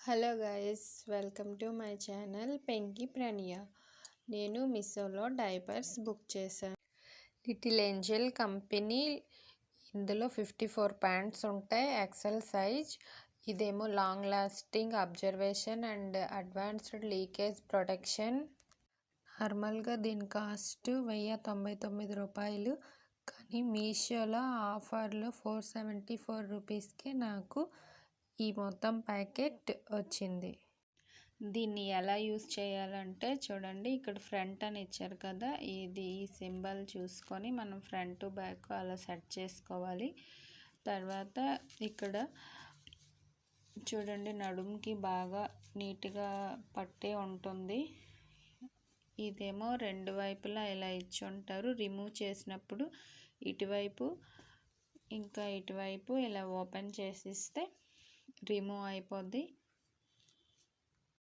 Hello guys, welcome to my channel Penki Praniya. నేను మీషోలో diapers book చేశాను. Little angel company. ఇందులో 54 ప్యాంట్స్ ఉంటాయి, ఎక్సెల్ సైజ్. ఇదేమో long lasting observation and advanced leakage protection. నార్మల్గా దీని కాస్ట్ 1099 రూపాయలు. కానీ మీషోలో ఆఫర్లో 474 రూపీస్కే నాకు ఈ మొత్తం ప్యాకెట్ వచ్చింది. దీన్ని ఎలా యూస్ చేయాలంటే చూడండి, ఇక్కడ ఫ్రంట్ అని ఇచ్చారు కదా, ఈ సింబల్ చూసుకొని మనం ఫ్రంట్ బ్యాక్ అలా సెట్ చేసుకోవాలి. తర్వాత ఇక్కడ చూడండి, నడుముకి బాగా నీట్గా పట్టే ఉంటుంది. ఇదేమో రెండు వైపులా ఇలా ఇచ్చి ఉంటారు. రిమూవ్ చేసినప్పుడు ఇటువైపు ఇంకా ఇటువైపు ఇలా ఓపెన్ చేసిస్తే రిమూవ్ అయిపోద్ది.